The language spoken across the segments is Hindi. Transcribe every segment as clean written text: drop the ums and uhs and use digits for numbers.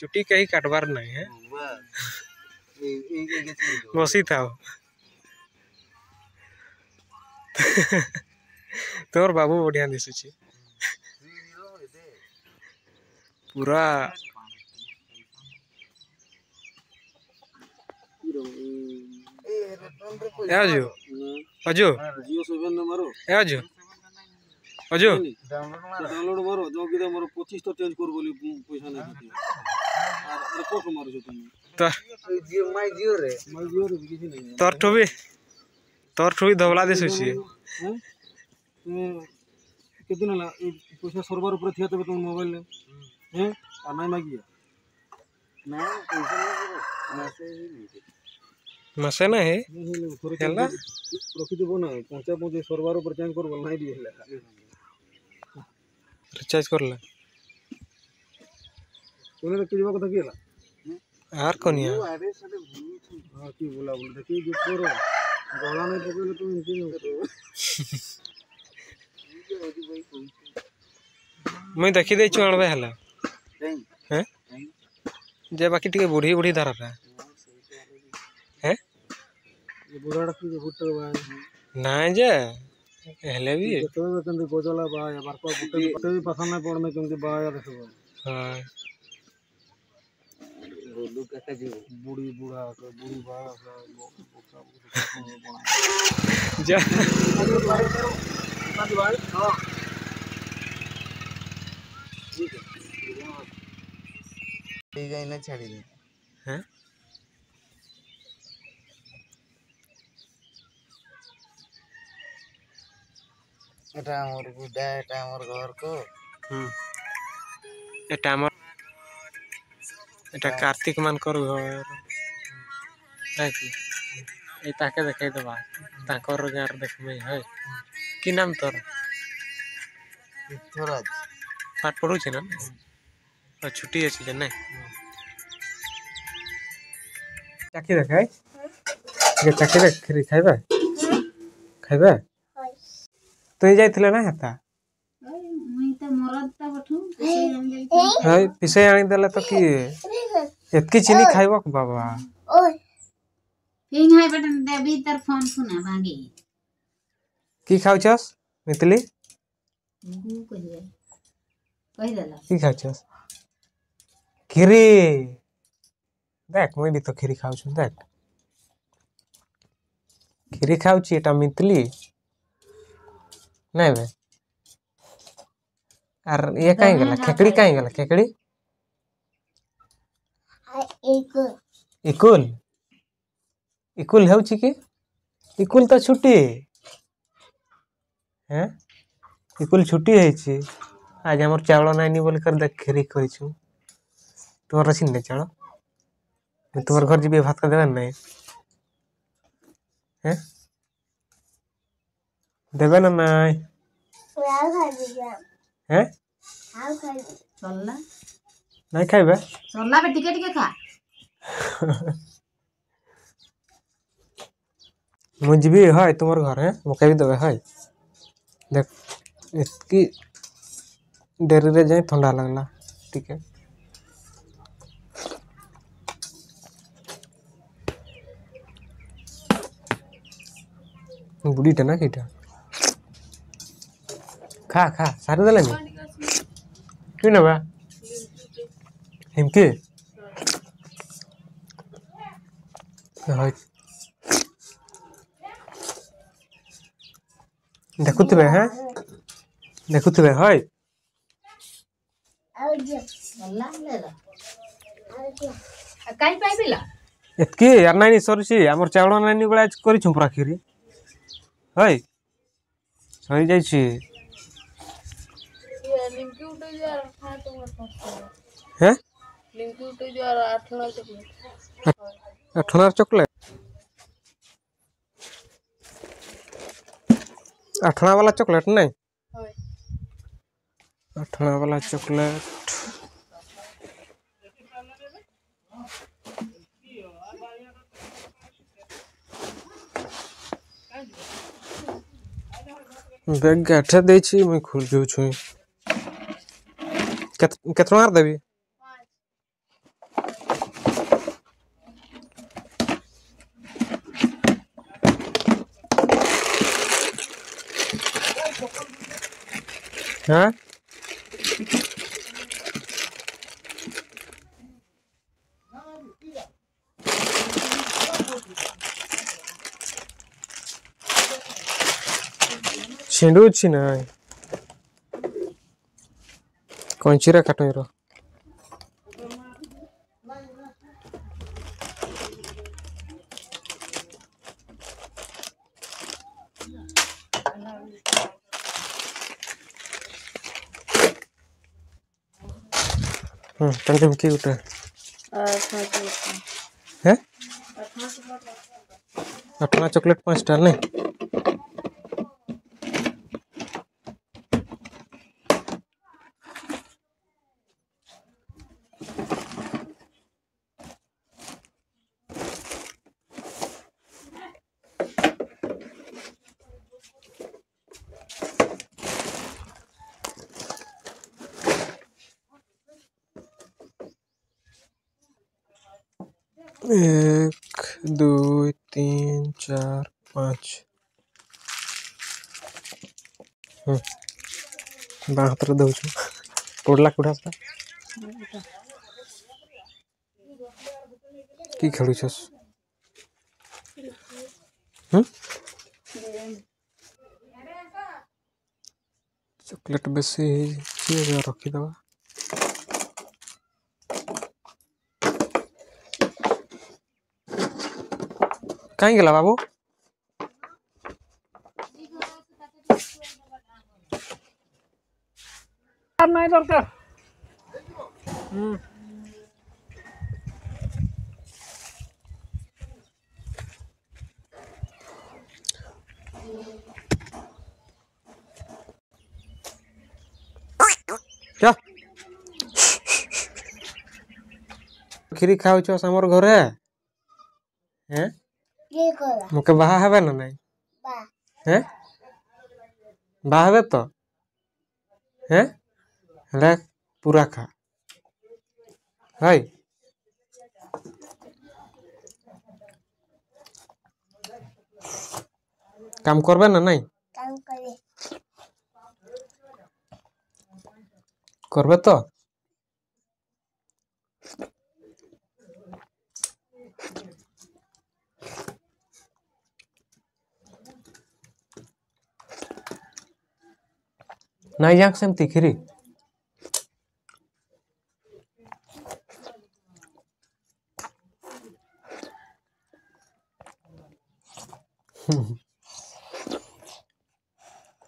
चुटी कहीं काटबार नहीं है बसी था तोर बाबू बढ़िया दिशुची पूरा आजो अजो जियो 7 नंबर आजो अजो डाउनलोड मारो जो कि मोर 25 तो चेंज कर बोली पैसा नहीं देती अरे को मारो जो तुम तो जियो माय जियो रे किसी नहीं तोर ठुबी धवला दे सुची हैं कितना ला पैसा सर्वर ऊपर थिया तब तुम मोबाइल ले हैं और नहीं मागिए ना पैसा नहीं मसे ना है हेला रखी देबो ना पहुंचा पहुंचे सर्वर ऊपर चेंज कर बोल नहीं दिए हेला रिचार्ज करला कोने रखी देबो कथा केला आर कोनिया हां की बोला बोल देखी जो करो गला नहीं पकड़ले तुम इनके मैं देखी दे छु अणबे हला हैं जे बाकी टिके बुढ़ी बुढ़ी धारा है हैं ये बुढ़ा रखी के फुट बा ना जे हेले भी तो कंदी गोजला बा या बारको बुटे भी पसंद नहीं पड़ने क्योंकि बा या देखो हां गोलू काका जी बूढ़ी बूढ़ा बूढ़ी बा जा भाई हां ठीक है ना छाड़ी दे हैं এটা আমার গুডা এটা আমার ঘর কো এটা कार्तिक मान कर घर है कि ए ताके देखाई दबा ताकर गार देखमे है की नाम तोर थोराज पाठ पढु छ ना छुट्टी अछि जे नहीं चाकी देखाई ये चाकी देख खरी खाइबा खाइबा तो जाइथिले ना हता मुई त मरद त बठू हाय पिसे आनी देले तो की एतकी चीनी खाइबो बाबा ओय पिंग हाय बटन देबी तर फोन सुना भागी की खाउछस मितली गु कहि देला की खाउछस खीरी देख मैं भी तो खीरी खाउछु देख खीरी खाउची एटा मितली नहीं बे और ये कहीं गला खेकड़ी कहीं गला खेकड़ी इकुल इकुल हेउची की इकुल तो छुट्टी हैं इकुल छुट्टी है छी आज हमर चावल नाइनी बोल कर देख खीरी करिछु तोर रसिन ने चावल मैं तोर घर जीबे भात का देबे नहीं हैं देबे ना नहीं हैं चलला नहीं खाइबे चलला बे टिके टिके खा मुझबी है तुम्हार घर है मके भी देबे है देख इसकी डेरी रे जाए ठंडा लगला ठीक है बुढ़ी टा ना किटा खा खा सारे दले नहीं क्यों ना बा हिमके हाय देखुतबे हैं देखुतबे हाय चलला लेला काई पाइबिला एतकी यार नानी सरसी हमर चावल नानी बड़ा करी छु पूरा खीरी हाय सही जाई छी लिंकी उठे जा खा तो मत हैं लिंकी उठे जा 8 चॉकलेट 8 चॉकलेट 8 वाला चॉकलेट नहीं होय 8 वाला चॉकलेट बैग गाठे दे छी मैं खुल जो छु केतना देबी हाँ छिंडुची ना कंचीरा काटो तंटे की उठा है 8 चॉकलेट 5 टा नहीं एक 2 3 4 5 बाहर दौच पड़ला कुड़ा कि खेलुछस चॉकलेट बेसी रखीदबा कहीं गला बाबू नहीं दरकार क्या खीरी खाऊ छस हमर घरे हैं मुके बाहा हेबे ना नहीं हैं बाहा हेबे तो हैं ले पूरा खा हाय काम करबे ना नहीं करबे तो नहीं जाक सेमती खीरी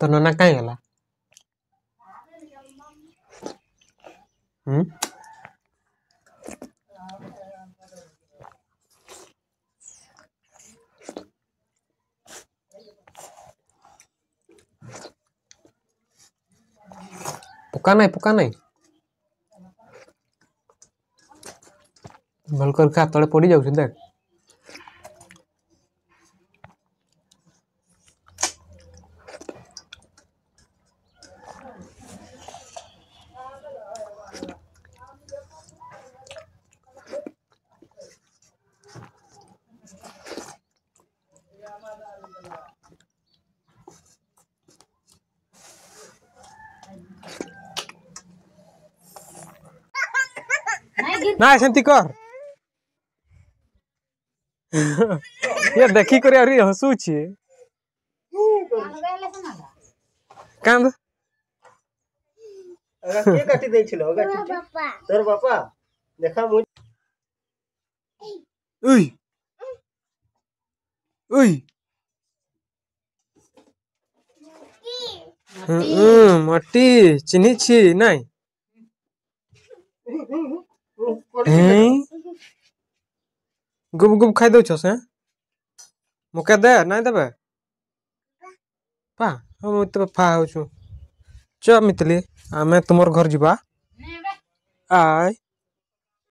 तो नना कहीं गला पुका नहीं भलकर खा तले पड़ी जाऊ देख ना सेमती कर ये देखी करे अरे हसू छी कांद के काटी दे छिलो तोर बापा देखा मु उई उई मट्टी चिन्ही छी नहीं गुब गुब खाई दो छस मुके दे नहीं देबे पा हम तो फा हो छु च मितली आमे तुमर घर जीवा आय